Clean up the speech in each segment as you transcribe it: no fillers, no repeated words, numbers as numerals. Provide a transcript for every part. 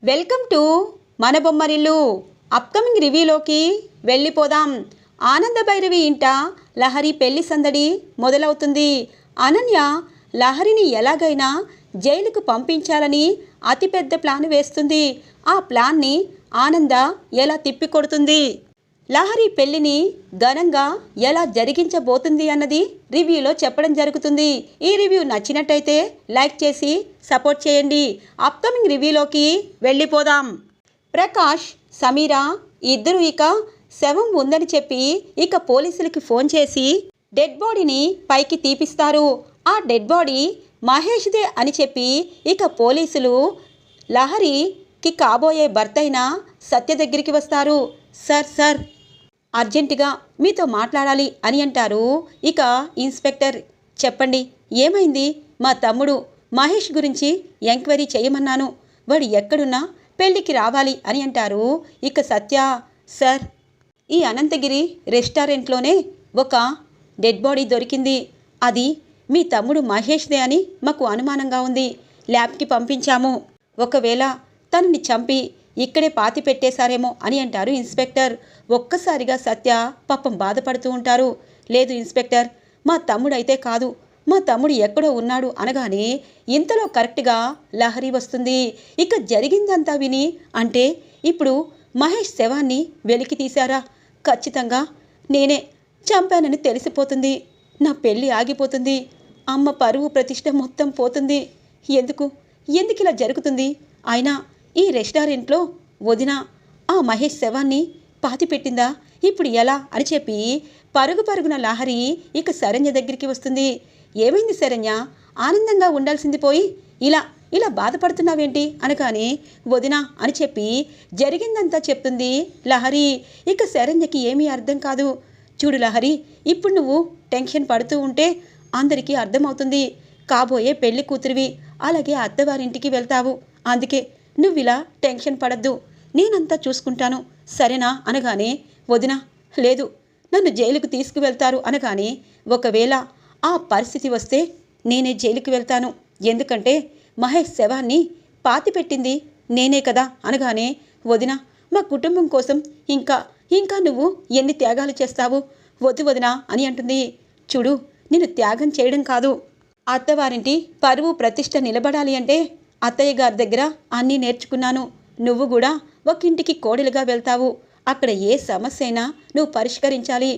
Welcome to మన Bommarillu. Upcoming రివ్యూలోకి వెళ్ళిపోదాం. ఆనంద భైరవి ఇంట లహరి పెళ్లి సందడి మొదలవుతుంది. అనన్య లహరిని ఎలాగైనా జైలుకు పంపించాలని అతిపెద్ద ప్లాన్ వేస్తుంది. ఆ ప్లాన్ని ఆనంద ఎలా తిప్పికొడుతుంది, లహరి పెళ్లిని ఘనంగా ఎలా జరిగించబోతుంది అన్నది రివ్యూలో చెప్పడం జరుగుతుంది. ఈ రివ్యూ నచ్చినట్టయితే లైక్ చేసి సపోర్ట్ చేయండి. అప్కమింగ్ రివ్యూలోకి వెళ్ళిపోదాం. ప్రకాష్, సమీరా ఇద్దరు ఇక శవం ఉందని చెప్పి ఇక పోలీసులకి ఫోన్ చేసి డెడ్ బాడీని పైకి తీపిస్తారు. ఆ డెడ్ బాడీ మహేష్దే అని చెప్పి ఇక పోలీసులు లహరికి కాబోయే భర్త అయిన సత్య దగ్గరికి వస్తారు. సార్ అర్జెంటుగా మీతో మాట్లాడాలి అని అంటారు. ఇక ఇన్స్పెక్టర్, చెప్పండి ఏమైంది? మా తమ్ముడు మహేష్ గురించి ఎంక్వైరీ చేయమన్నాను, వాడు ఎక్కడున్నా పెళ్ళికి రావాలి అని అంటారు. ఇక సత్య, సార్ ఈ అనంతగిరి రెస్టారెంట్లోనే ఒక డెడ్ బాడీ దొరికింది. అది మీ తమ్ముడు మహేష్దే అని మాకు అనుమానంగా ఉంది. ల్యాబ్కి పంపించాము. ఒకవేళ తనని చంపి ఇక్కడే పాతి పెట్టేశారేమో అని అంటారు ఇన్స్పెక్టర్. ఒక్కసారిగా సత్య పాపం బాధపడుతూ ఉంటారు. లేదు ఇన్స్పెక్టర్, మా తమ్ముడైతే కాదు, మా తమ్ముడు ఎక్కడో ఉన్నాడు అనగానే ఇంతలో కరెక్ట్గా లహరి వస్తుంది. ఇక జరిగిందంతా విని, అంటే ఇప్పుడు మహేష్ శవాన్ని వెలికి తీశారా? ఖచ్చితంగా నేనే చంపానని తెలిసిపోతుంది. నా పెళ్ళి ఆగిపోతుంది. అమ్మ పరువు ప్రతిష్ట మొత్తం పోతుంది. ఎందుకు ఇలా జరుగుతుంది? అయినా ఈ రెస్టారెంట్లో వదిన ఆ మహేష్ శవాన్ని పాతిపెట్టిందా? ఇప్పుడు ఎలా అని చెప్పి పరుగున లహరి ఇక శరణ్య దగ్గరికి వస్తుంది. ఏమైంది శరణ్య? ఆనందంగా ఉండాల్సింది పోయి ఇలా బాధపడుతున్నావేంటి అనగానే వదిన అని చెప్పి జరిగిందంతా చెప్తుంది లహరి. ఇక శరణ్యకి ఏమీ అర్థం కాదు. చూడు లహరి, ఇప్పుడు నువ్వు టెన్షన్ పడుతూ ఉంటే అందరికీ అర్థమవుతుంది. కాబోయే పెళ్లి కూతురివి, అలాగే అత్తవారింటికి వెళ్తావు. అందుకే నువ్విలా టెన్షన్ పడద్దు, నేనంతా చూసుకుంటాను, సరేనా అనగానే వదిన, లేదు నన్ను జైలుకు తీసుకువెళ్తారు అనగానే ఒకవేళ ఆ పరిస్థితి వస్తే నేనే జైలుకు వెళ్తాను. ఎందుకంటే మహేష్ శవాన్ని పాతిపెట్టింది నేనే కదా అనగానే వదిన, మా కుటుంబం కోసం ఇంకా నువ్వు ఎన్ని త్యాగాలు చేస్తావు? వద్దు వదిన అని అంటుంది. చూడు, నేను త్యాగం చేయడం కాదు, అత్తవారింటి పరువు ప్రతిష్ట నిలబడాలి అంటే అత్తయ్య గారి దగ్గర అన్నీ నేర్చుకున్నాను. నువ్వు కూడా ఒక ఇంటికి కోడలుగా వెళ్తావు. అక్కడ ఏ సమస్య అయినా నువ్వు పరిష్కరించాలి.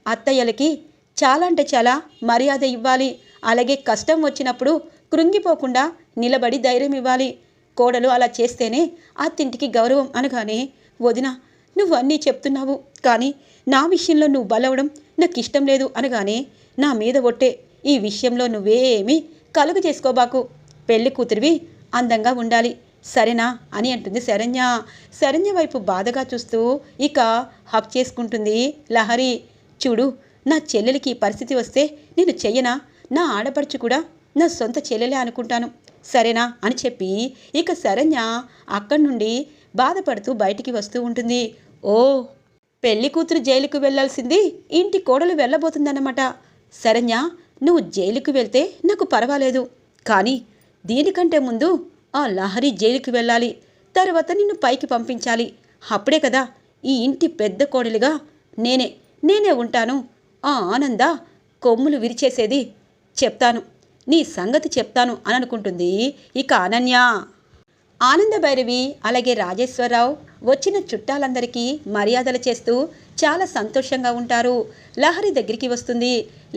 అత్తయ్యలకి చాలా అంటే చాలా మర్యాద ఇవ్వాలి. అలాగే కష్టం వచ్చినప్పుడు కృంగిపోకుండా నిలబడి ధైర్యం ఇవ్వాలి. కోడలు అలా చేస్తేనే అత్తింటికి గౌరవం అనగానే వదిన, నువ్వు అన్నీ చెప్తున్నావు, కానీ నా విషయంలో నువ్వు బలవడం నాకు ఇష్టం లేదు అనగానే నా మీద ఒట్టే, ఈ విషయంలో నువ్వేమీ కలుగు చేసుకోబాకు. పెళ్లి కూతురివి అందంగా ఉండాలి, సరేనా అని అంటుంది శరణ్య వైపు బాధగా చూస్తూ ఇక హక్ చేసుకుంటుంది లహరి. చూడు, నా చెల్లెలికి పరిస్థితి వస్తే నేను చెయ్యనా? నా ఆడపడుచు కూడా నా సొంత చెల్లెలే అనుకుంటాను, సరేనా అని చెప్పి ఇక శరణ్య అక్కడి నుండి బాధపడుతూ బయటికి వస్తూ ఉంటుంది. ఓ, పెళ్లి కూతురు జైలుకు వెళ్లాల్సింది ఇంటి కోడలు వెళ్ళబోతుందన్నమాట. శరణ్య, నువ్వు జైలుకు వెళ్తే నాకు పర్వాలేదు, కానీ దీనికంటే ముందు ఆ లహరి జైలుకి వెళ్ళాలి. తర్వాత నిన్ను పైకి పంపించాలి. అప్పుడే కదా ఈ ఇంటి పెద్ద కోడలిగా నేనే ఉంటాను. ఆ ఆనంద కొమ్ములు విరిచేసేది. చెప్తాను, నీ సంగతి చెప్తాను అని అనుకుంటుంది ఇక అనన్య. ఆనంద భైరవి అలాగే రాజేశ్వరరావు వచ్చిన చుట్టాలందరికీ మర్యాదలు చేస్తూ చాలా సంతోషంగా ఉంటారు. లహరి దగ్గరికి వస్తుంది.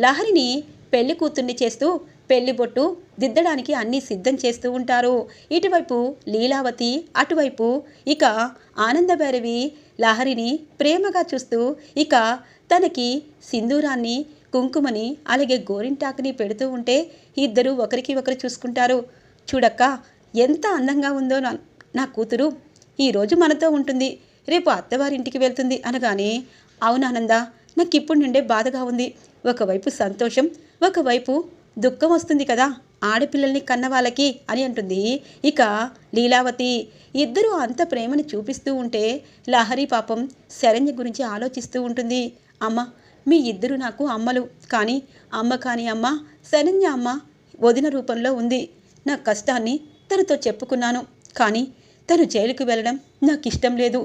లహరిని పెళ్లి కూతుర్ని చేస్తూ పెళ్లి బొట్టు దిద్దడానికి అన్నీ సిద్ధం చేస్తూ ఉంటారు. ఇటువైపు లీలావతి, అటువైపు ఇక ఆనంద భైరవి లహరిని ప్రేమగా చూస్తూ ఇక తనకి సింధూరాన్ని, కుంకుమని అలాగే గోరింటాకుని పెడుతూ ఉంటే ఇద్దరు ఒకరికి ఒకరు చూసుకుంటారు. చూడక్క, ఎంత అందంగా ఉందో నా కూతురు. ఈరోజు మనతో ఉంటుంది, రేపు అత్తవారింటికి వెళ్తుంది అనగానే అవునానంద, నాకు ఇప్పుడు నుండే బాధగా ఉంది. ఒకవైపు సంతోషం, ఒకవైపు దుఃఖం వస్తుంది కదా ఆడపిల్లల్ని కన్న వాళ్ళకి అని అంటుంది ఇక లీలావతి. ఇద్దరూ అంత ప్రేమని చూపిస్తూ ఉంటే లహరి పాపం శరణ్య గురించి ఆలోచిస్తూ ఉంటుంది. అమ్మ, మీ ఇద్దరు నాకు అమ్మలు, కానీ అమ్మ శరణ్య అమ్మ వదిన రూపంలో ఉంది. నా కష్టాన్ని తనతో చెప్పుకున్నాను, కానీ తను జైలుకు వెళ్ళడం నాకు ఇష్టం లేదు.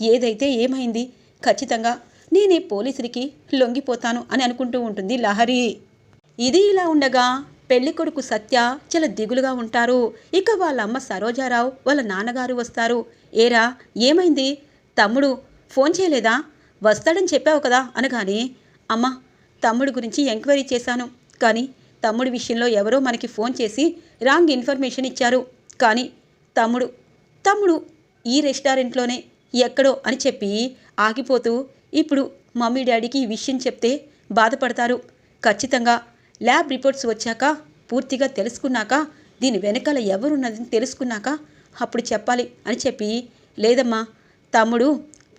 ఏదైతే ఏమైంది, ఖచ్చితంగా నేనే పోలీసులకి లొంగిపోతాను అని అనుకుంటూ ఉంటుంది లహరి. ఇది ఇలా ఉండగా పెళ్ళికొడుకు సత్య చాలా దిగులుగా ఉంటారు. ఇక వాళ్ళ అమ్మ సరోజారావు వాళ్ళ నాన్నగారు వస్తారు. ఏరా ఏమైంది, తమ్ముడు ఫోన్ చేయలేదా, వస్తాడని చెప్పావు కదా అనగానే, అమ్మ తమ్ముడు గురించి ఎంక్వైరీ చేశాను, కానీ తమ్ముడి విషయంలో ఎవరో మనకి ఫోన్ చేసి రాంగ్ ఇన్ఫర్మేషన్ ఇచ్చారు. కానీ తమ్ముడు తమ్ముడు ఈ రెస్టారెంట్లోనే ఎక్కడో అని చెప్పి ఆగిపోతూ, ఇప్పుడు మమ్మీ డాడీకి ఈ విషయం చెప్తే బాధపడతారు. ఖచ్చితంగా ల్యాబ్ రిపోర్ట్స్ వచ్చాక పూర్తిగా తెలుసుకున్నాక, దీని వెనకాల ఎవరున్నదని తెలుసుకున్నాక అప్పుడు చెప్పాలి అని చెప్పి, లేదమ్మా తమ్ముడు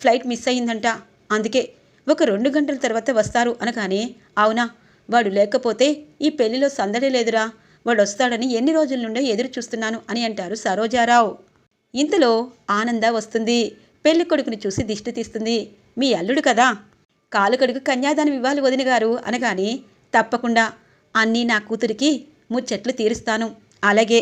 ఫ్లైట్ మిస్ అయిందంట, అందుకే ఒక 2 గంటల తర్వాత వస్తారు అనగానే, అవునా, వాడు లేకపోతే ఈ పెళ్లిలో సందడే లేదురా, వాడు వస్తాడని ఎన్ని రోజుల నుండో ఎదురు చూస్తున్నాను అని అంటారు సరోజారావు. ఇంతలో ఆనంద వస్తుంది. పెళ్లి కొడుకుని చూసి దిష్టి తీస్తుంది. మీ అల్లుడు కదా, కాలు కడుగు కన్యాదానం ఇవ్వాలి వదిన గారు అనగానే, తప్పకుండా అన్నీ నా కూతురికి ముచ్చట్లు తీరుస్తాను. అలాగే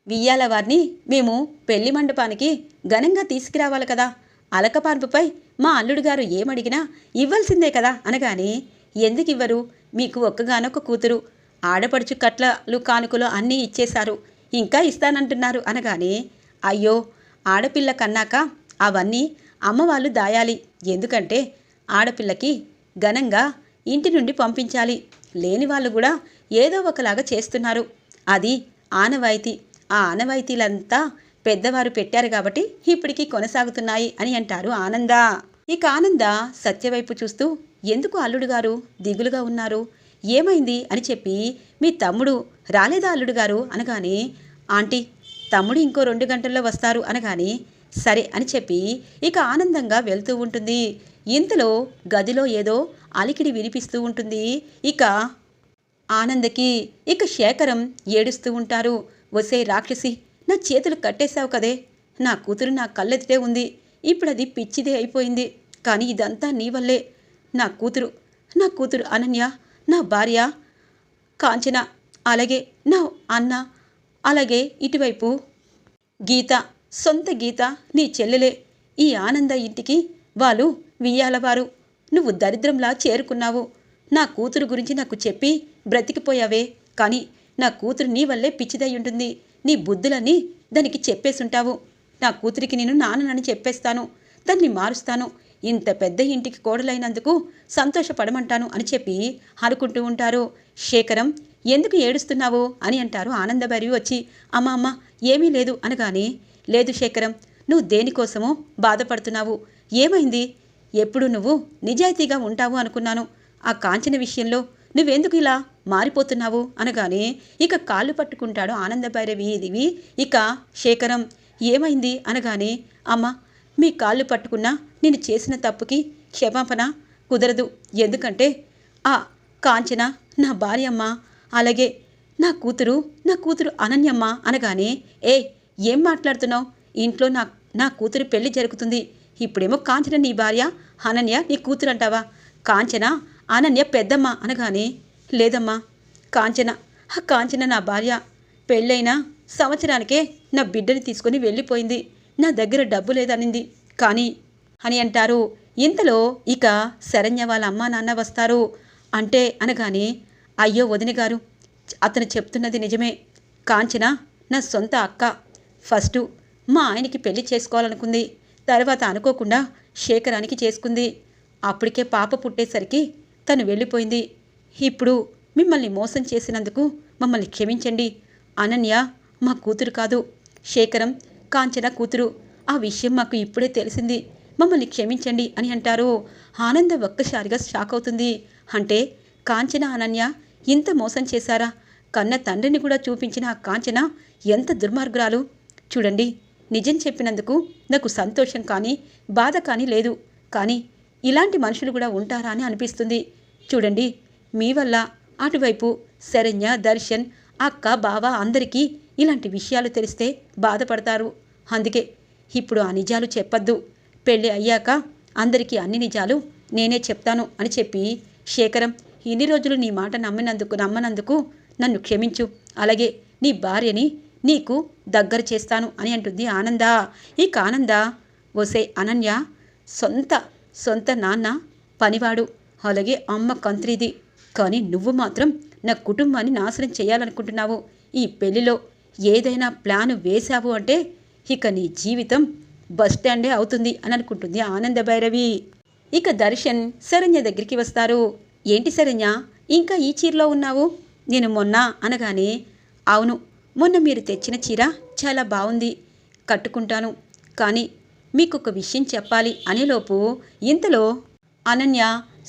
వియ్యాల వారిని మేము పెళ్లి మండపానికి ఘనంగా తీసుకురావాలి కదా, అలకపాన్పుపై మా అల్లుడు గారు ఏమడిగినా ఇవ్వాల్సిందే కదా అనగానే, ఎందుకు ఇవ్వరు, మీకు ఒక్కగానొక్క కూతురు, ఆడపడుచు కట్లలు కానుకలు అన్నీ ఇచ్చేశారు, ఇంకా ఇస్తానంటున్నారు అనగానే, అయ్యో ఆడపిల్ల కన్నాక అవన్నీ అమ్మవాళ్ళు దాయాలి, ఎందుకంటే ఆడపిల్లకి ఘనంగా ఇంటి నుండి పంపించాలి, లేని వాళ్ళు కూడా ఏదో ఒకలాగా చేస్తున్నారు, అది ఆనవాయితీ, ఆ ఆనవాయితీలంతా పెద్దవారు పెట్టారు కాబట్టి ఇప్పటికీ కొనసాగుతున్నాయి అని అంటారు ఆనంద. ఇక ఆనంద సత్యవైపు చూస్తూ, ఎందుకు అల్లుడు గారు దిగులుగా ఉన్నారు, ఏమైంది అని చెప్పి, మీ తమ్ముడు రాలేదా అల్లుడు గారు అనగానే, ఆంటీ తమ్ముడు ఇంకో 2 గంటల్లో వస్తారు అనగానే, సరే అని చెప్పి ఇక ఆనందంగా వెళ్తూ ఉంటుంది. ఇంతలో గదిలో ఏదో అలికిడి వినిపిస్తూ ఉంటుంది. ఇక ఆనందకి ఇక శేఖరం ఏడుస్తూ ఉంటారు. వసే రాక్షసి, నా చేతులు కట్టేశావు కదే, నా కూతురు నా కళ్ళెదిటే ఉంది, ఇప్పుడు అది పిచ్చిదే అయిపోయింది, కానీ ఇదంతా నీ వల్లే, నా కూతురు అనన్య, నా భార్య కాంచన, అలాగే నా అన్న, అలాగే ఇటువైపు గీత, సొంత గీత నీ చెల్లెలే, ఈ ఆనంద ఇంటికి వాళ్ళు వియ్యాలవారు, నువ్వు దరిద్రంలా చేరుకున్నావు, నా కూతురు గురించి నాకు చెప్పి బ్రతికిపోయావే, కానీ నా కూతురు నీ వల్లే పిచ్చిదై ఉంటుంది, నీ బుద్ధులన్నీ దానికి చెప్పేసుంటావు, నా కూతురికి నేను నాన్ననని చెప్పేస్తాను, దాన్ని మారుస్తాను, ఇంత పెద్ద ఇంటికి కోడలైనందుకు సంతోషపడమంటాను అని చెప్పి అనుకుంటూ ఉంటారు. శేఖరం ఎందుకు ఏడుస్తున్నావు అని అంటారు ఆనందభైరవి వచ్చి. అమ్మ ఏమీ లేదు అనగానే, లేదు శేఖరం, నువ్వు దేనికోసమో బాధపడుతున్నావు, ఏమైంది, ఎప్పుడు నువ్వు నిజాయితీగా ఉంటావు అనుకున్నాను, ఆ కాంచన విషయంలో నువ్వెందుకు ఇలా మారిపోతున్నావు అనగానే, ఇక కాళ్ళు పట్టుకుంటాడు ఆనందభైరవి దివి. ఇక శేఖరం ఏమైంది అనగానే, అమ్మ మీ కాళ్ళు పట్టుకున్నా నేను చేసిన తప్పుకి క్షమాపణ కుదరదు, ఎందుకంటే ఆ కాంచన నా భార్యమ్మ, అలాగే నా కూతురు అనన్యమ్మ అనగానే, ఏం మాట్లాడుతున్నావు, ఇంట్లో నా కూతురు పెళ్లి జరుగుతుంది, ఇప్పుడేమో కాంచన నీ భార్య, అనన్య నీ కూతురు అంటావా, కాంచన అనన్య పెద్దమ్మ అనగానే, లేదమ్మా కాంచన నా భార్య, పెళ్ళైన సంవత్సరానికే నా బిడ్డని తీసుకొని వెళ్ళిపోయింది, నా దగ్గర డబ్బు లేదనింది కానీ అని అంటారు. ఇంతలో ఇక శరణ్య వాళ్ళ అమ్మా నాన్న వస్తారు. అంటే అనగానే, అయ్యో వదిన గారు, అతను చెప్తున్నది నిజమే, కాంచన నా సొంత అక్క, ఫస్ట్ మా ఆయనకి పెళ్లి చేసుకోవాలనుకుంది, తర్వాత అనుకోకుండా శేఖరానికి చేసుకుంది, అప్పటికే పాప పుట్టేసరికి తను వెళ్ళిపోయింది, ఇప్పుడు మిమ్మల్ని మోసం చేసినందుకు మమ్మల్ని క్షమించండి, అనన్య మా కూతురు కాదు, శేఖరం కాంచన కూతురు, ఆ విషయం మాకు ఇప్పుడే తెలిసింది, మమ్మల్ని క్షమించండి అని అంటారు. ఆనంద ఒక్కసారిగా షాక్ అవుతుంది. అంటే కాంచన అనన్య ఇంత మోసం చేశారా, కన్న తండ్రిని కూడా చూపించిన ఆ కాంచన ఎంత దుర్మార్గురాలు, చూడండి నిజం చెప్పినందుకు నాకు సంతోషం కానీ బాధ కానీ లేదు, కానీ ఇలాంటి మనుషులు కూడా ఉంటారా అని అనిపిస్తుంది, చూడండి మీ వల్ల అటువైపు శరణ్య, దర్శన్, అక్క, బావ అందరికీ ఇలాంటి విషయాలు తెలిస్తే బాధపడతారు, అందుకే ఇప్పుడు ఆ నిజాలు చెప్పద్దు, పెళ్ళి అయ్యాక అందరికీ అన్ని నిజాలు నేనే చెప్తాను అని చెప్పి, శేఖరం ఇన్ని రోజులు నీ మాట నమ్మనందుకు నన్ను క్షమించు, అలాగే నీ భార్యని నీకు దగ్గర చేస్తాను అని అంటుంది ఆనంద. ఇక ఆనంద, ఒసే అనన్య, సొంత సొంత నాన్న పనివాడు, అలాగే అమ్మ కంత్రిది, కానీ నువ్వు మాత్రం నా కుటుంబాన్ని నాశనం చేయాలనుకుంటున్నావు. ఈ పెళ్లిలో ఏదైనా ప్లాను వేశావు అంటే ఇక నీ జీవితం బస్టాండే అవుతుంది అని అనుకుంటుంది ఆనంద భైరవి. ఇక దర్శన్ శరణ్య దగ్గరికి వస్తారు. ఏంటి శరణ్య, ఇంకా ఈ చీరలో ఉన్నావు? నేను మొన్న అనగానే, అవును, మొన్న మీరు తెచ్చిన చీర చాలా బాగుంది, కట్టుకుంటాను, కానీ మీకు ఒక విషయం చెప్పాలి అనేలోపు ఇంతలో అనన్య,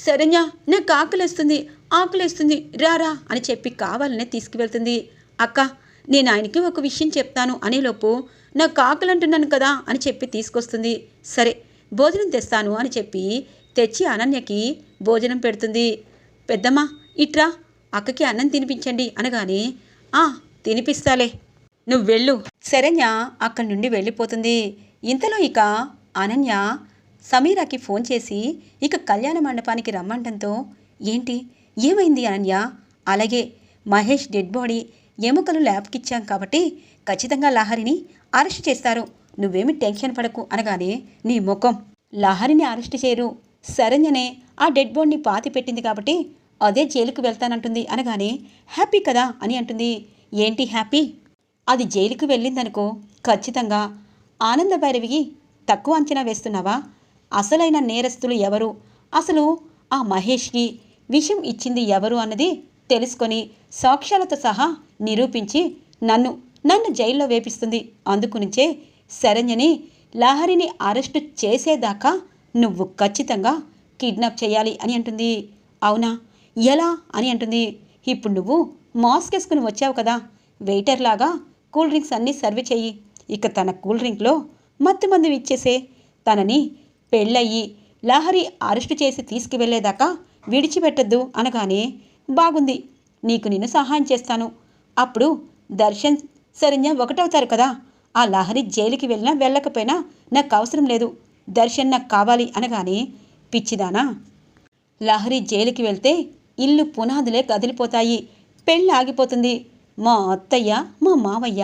శరణ్య నాకు ఆకలేస్తుంది రారా అని చెప్పి కావాలనే తీసుకువెళ్తుంది. అక్క, నేను ఆయనకి ఒక విషయం చెప్తాను అనేలోపు, నాకు ఆకలంటున్నాను కదా అని చెప్పి తీసుకొస్తుంది. సరే భోజనం తెస్తాను అని చెప్పి తెచ్చి అనన్యకి భోజనం పెడుతుంది. పెద్దమ్మ ఇట్రా, అక్కకి అన్నం తినిపించండి అనగానే, తినిపిస్తాలే, నువ్వు వెళ్ళు. శరణ్య అక్కడి నుండి వెళ్ళిపోతుంది. ఇంతలో ఇక అనన్య సమీరాకి ఫోన్ చేసి ఇక కళ్యాణ మండపానికి రమ్మంటంతో, ఏంటి ఏమైంది అనన్య? అలాగే మహేష్ డెడ్ బాడీ ఎముకలు ల్యాబ్కిచ్చాం కాబట్టి ఖచ్చితంగా లహరిని అరెస్ట్ చేస్తారు, నువ్వేమి టెన్షన్ పడకు అనగానే, నీ ముఖం, లహరిని అరెస్ట్ చేయరు, శరణ్యనే ఆ డెడ్ బాడీని పాతి పెట్టింది కాబట్టి అదే జైలుకు వెళ్తానంటుంది అనగానే, హ్యాపీ కదా అని అంటుంది. ఏంటి హ్యాపీ? అది జైలుకు వెళ్ళిందనుకో ఖచ్చితంగా ఆనంద భైరవికి తక్కువ అంచనా వేస్తున్నావా? అసలైన నేరస్తులు ఎవరు, అసలు ఆ మహేష్కి విషం ఇచ్చింది ఎవరు అన్నది తెలుసుకొని సాక్ష్యాలతో సహా నిరూపించి నన్ను జైల్లో వేపిస్తుంది. అందుకునించే శరణ్యని లహరిని అరెస్టు చేసేదాకా నువ్వు ఖచ్చితంగా కిడ్నాప్ చేయాలి అని అంటుంది. అవునా, ఎలా అని అంటుంది. ఇప్పుడు నువ్వు మాస్క్ వేసుకుని వచ్చావు కదా, వెయిటర్లాగా కూల్ డ్రింక్స్ అన్నీ సర్వ్ చెయ్యి. ఇక తన కూల్ డ్రింక్లో మత్తు మందు ఇచ్చేసే, తనని పెళ్ళయ్యి లహరి అరెస్టు చేసి తీసుకువెళ్లేదాకా విడిచిపెట్టద్దు అనగానే, బాగుంది, నీకు నేను సహాయం చేస్తాను. అప్పుడు దర్శన్ శరణ్య ఒకటవుతారు కదా, ఆ లహరి జైలుకి వెళ్ళినా వెళ్ళకపోయినా నాకు అవసరం లేదు, దర్శన్ నాకు కావాలి అనగానే, పిచ్చిదానా, లహరి జైలుకి వెళ్తే ఇల్లు పునాదులే కదిలిపోతాయి, పెళ్ళి ఆగిపోతుంది. మా అత్తయ్య, మా మావయ్య,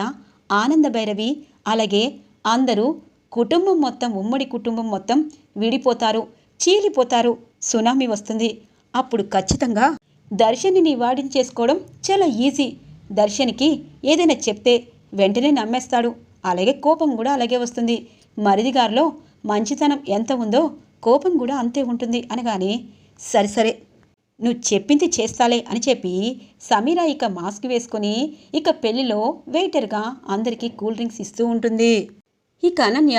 ఆనంద భైరవి, అలాగే అందరూ కుటుంబం మొత్తం, ఉమ్మడి కుటుంబం మొత్తం విడిపోతారు, చీలిపోతారు, సునామీ వస్తుంది. అప్పుడు ఖచ్చితంగా దర్శన్ని నీ వాడిని చేసుకోవడం చాలా ఈజీ. దర్శన్కి ఏదైనా చెప్తే వెంటనే నమ్మేస్తాడు, అలాగే కోపం కూడా అలాగే వస్తుంది. మరిదిగారిలో మంచితనం ఎంత ఉందో కోపం కూడా అంతే ఉంటుంది అనగానే, సరే నువ్వు చెప్పింది చేస్తాలే అని చెప్పి సమీరా ఇక మాస్క్ వేసుకొని ఇక పెళ్లిలో వెయిటర్గా అందరికీ కూల్ డ్రింక్స్ ఇస్తూ ఉంటుంది. ఇక అనన్య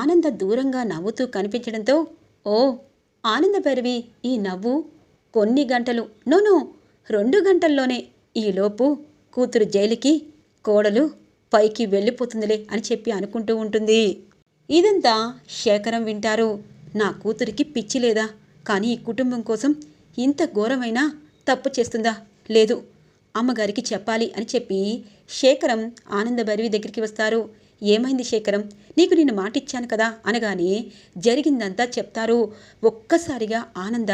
ఆనంద దూరంగా నవ్వుతూ కనిపించడంతో, ఓ ఆనంద భైరవి, ఈ నవ్వు కొన్ని గంటలు, 2 గంటల్లోనే ఈలోపు కూతురు జైలుకి, కోడలు పైకి వెళ్ళిపోతుందిలే అని చెప్పి అనుకుంటూ ఉంటుంది. ఇదంతా శేఖరం వింటారు. నా కూతురికి పిచ్చి లేదా, కానీ ఈ కుటుంబం కోసం ఇంత ఘోరమైన తప్పు చేస్తుందా? లేదు, అమ్మగారికి చెప్పాలి అని చెప్పి శేఖరం ఆనంద భైరవి దగ్గరికి వస్తారు. ఏమైంది శేఖరం, నీకు నేను మాటిచ్చాను కదా అనగానే జరిగిందంతా చెప్తారు. ఒక్కసారిగా ఆనంద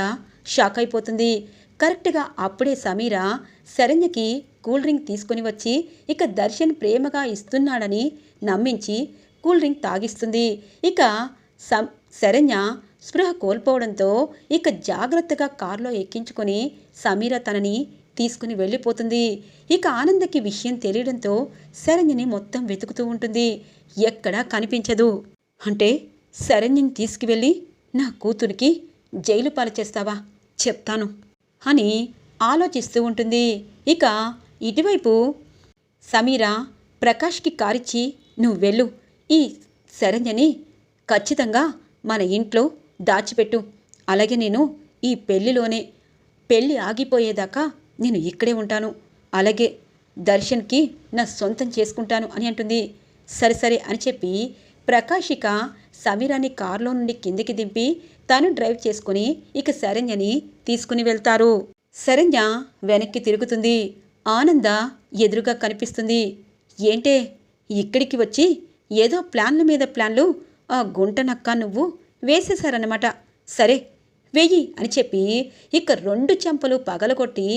షాక్ అయిపోతుంది. కరెక్ట్గా అప్పుడే సమీరా శరణ్యకి కూల్ డ్రింక్ తీసుకుని వచ్చి ఇక దర్శన్ ప్రేమగా ఇస్తున్నాడని నమ్మించి కూల్ డ్రింక్ తాగిస్తుంది. ఇక శరణ్య స్పృహ కోల్పోవడంతో ఇక జాగ్రత్తగా కారులో ఎక్కించుకొని సమీర తనని తీసుకుని వెళ్ళిపోతుంది. ఇక ఆనందకి విషయం తెలియడంతో శరణ్యని మొత్తం వెతుకుతూ ఉంటుంది. ఎక్కడా కనిపించదు. అంటే శరణ్యని తీసుకువెళ్ళి నా కూతురికి జైలు పాలు చేస్తావా? చెప్తాను అని ఆలోచిస్తూ ఉంటుంది. ఇక ఇటువైపు సమీర ప్రకాష్కి కారిచ్చి, నువ్వు వెళ్ళు, ఈ శరణ్యని ఖచ్చితంగా మన ఇంట్లో దాచిపెట్టు, అలాగే నేను ఈ పెళ్ళి ఆగిపోయేదాకా నేను ఇక్కడే ఉంటాను, అలాగే దర్శన్కి నా సొంతం చేసుకుంటాను అని అంటుంది. సరే అని చెప్పి ప్రకాషిక సమీరాని కారులో నుండి కిందికి దింపి తాను డ్రైవ్ చేసుకుని ఇక శరణ్యని తీసుకుని వెళ్తారు. శరణ్య వెనక్కి తిరుగుతుంది. ఆనంద ఎదురుగా కనిపిస్తుంది. ఏంటే ఇక్కడికి వచ్చి ఏదో ప్లాన్ల మీద ప్లాన్లు ఆ గుంటనక్క నువ్వు వేసేశారన్నమాట. సరే వెయ్యి అని చెప్పి ఇక 2 చెంపలు పగలగొట్టి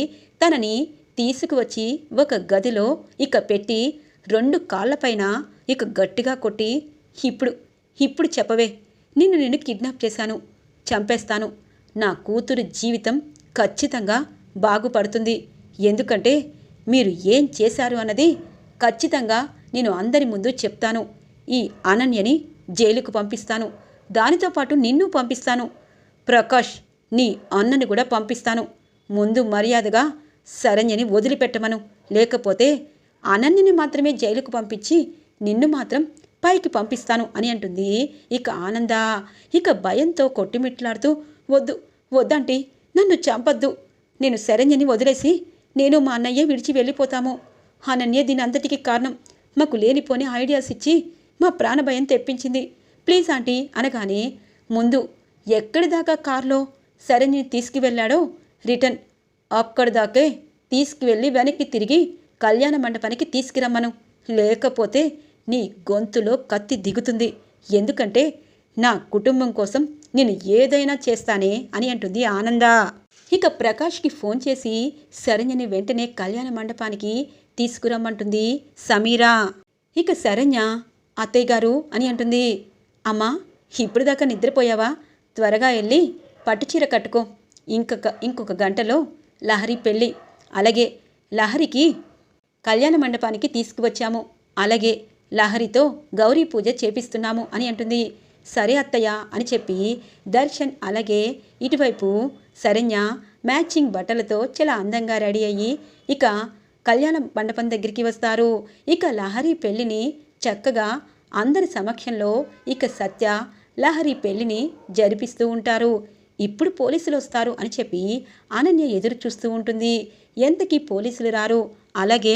తనని తీసుకువచ్చి ఒక గదిలో ఇక పెట్టి 2 కాళ్ళపైన ఇక గట్టిగా కొట్టి, ఇప్పుడు ఇప్పుడు చెప్పవే, నిన్ను కిడ్నాప్ చేశాను, చంపేస్తాను. నా కూతురు జీవితం ఖచ్చితంగా బాగుపడుతుంది. ఎందుకంటే మీరు ఏం చేశారు అన్నది ఖచ్చితంగా నేను అందరి ముందు చెప్తాను. ఈ అనన్యని జైలుకు పంపిస్తాను. దానితో పాటు నిన్ను పంపిస్తాను. ప్రకాష్, నీ అన్నని కూడా పంపిస్తాను. ముందు మర్యాదగా శరణ్యని వదిలిపెట్టమను. లేకపోతే అనన్యని మాత్రమే జైలుకు పంపించి నిన్ను మాత్రం పైకి పంపిస్తాను అని అంటుంది ఇక ఆనంద. ఇక భయంతో కొట్టిమిట్లాడుతూ, వద్దంటీ, నన్ను చంపద్దు. నేను శరణ్యని వదిలేసి నేను మా అన్నయ్య విడిచి వెళ్ళిపోతాము. అనన్య దీని అంతటికి కారణం. మాకు లేనిపోని ఐడియాస్ ఇచ్చి మా ప్రాణభయం తెప్పించింది. ప్లీజ్ ఆంటీ అనగానే, ముందు ఎక్కడి దాకా కారులో శరణ్యని తీసుకువెళ్ళాడో రిటర్న్ అక్కడి దాకే తీసుకువెళ్ళి వెనక్కి తిరిగి కళ్యాణ మండపానికి తీసుకురమ్మను. లేకపోతే నీ గొంతులో కత్తి దిగుతుంది. ఎందుకంటే నా కుటుంబం కోసం నేను ఏదైనా చేస్తానే అని అంటుంది ఆనంద. ఇక ప్రకాష్కి ఫోన్ చేసి శరణ్యని వెంటనే కళ్యాణ మండపానికి తీసుకురమ్మంటుంది సమీరా. ఇక శరణ్య, అత్తయ్య గారు అని అంటుంది. అమ్మా, ఇప్పుడు దాకా నిద్రపోయావా? త్వరగా వెళ్ళి పట్టుచీర కట్టుకో. ఇంకొక గంటలో లహరి పెళ్ళి. అలాగే లహరికి కళ్యాణ మండపానికి తీసుకువచ్చాము. అలాగే లహరితో గౌరీ పూజ చేపిస్తున్నాము అని అంటుంది. సరే అత్తయ్య అని చెప్పి దర్శన్ అలాగే ఇటువైపు శరణ్య మ్యాచింగ్ బట్టలతో చాలా అందంగా రెడీ అయ్యి ఇక కళ్యాణ మండపం దగ్గరికి వస్తారు. ఇక లహరి పెళ్ళిని చక్కగా అందరి సమక్షంలో ఇక సత్య లహరి పెళ్ళిని జరిపిస్తూ ఉంటారు. ఇప్పుడు పోలీసులు వస్తారు అని చెప్పి అనన్య ఎదురు చూస్తూ ఉంటుంది. ఎంతకీ పోలీసులు రారు. అలాగే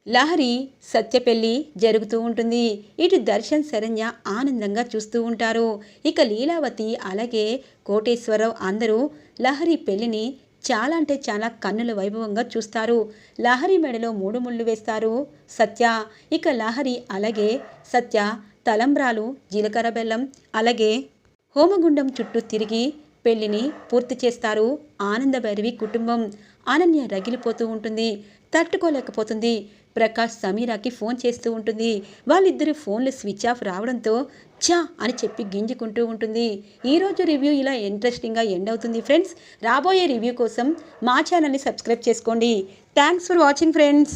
లహరి సత్య పెళ్ళి జరుగుతూ ఉంటుంది. ఇటు దర్శన్ శరణ్య ఆనందంగా చూస్తూ ఉంటారు. ఇక లీలావతి అలాగే కోటేశ్వరరావు అందరూ లహరి పెళ్ళిని చాలా అంటే చాలా కన్నుల వైభవంగా చూస్తారు. లహరి మెడలో 3 ముళ్ళు వేస్తారు సత్య. ఇక లహరి అలాగే సత్య తలంబ్రాలు, జీలకర్ర బెల్లం అలాగే హోమగుండం చుట్టూ తిరిగి పెళ్లిని పూర్తి చేస్తారు. ఆనందభైరవి కుటుంబం. అనన్య రగిలిపోతూ ఉంటుంది, తట్టుకోలేకపోతుంది. ప్రకాష్ సమీరాకి ఫోన్ చేస్తూ ఉంటుంది. వాళ్ళిద్దరి ఫోన్లు స్విచ్ ఆఫ్ రావడంతో చా అని చెప్పి గింజుకుంటూ ఉంటుంది. ఈరోజు రివ్యూ ఇలా ఇంట్రెస్టింగ్గా ఎండ్ అవుతుంది ఫ్రెండ్స్. రాబోయే రివ్యూ కోసం మా ఛానల్ని సబ్స్క్రైబ్ చేసుకోండి. Thanks for watching friends.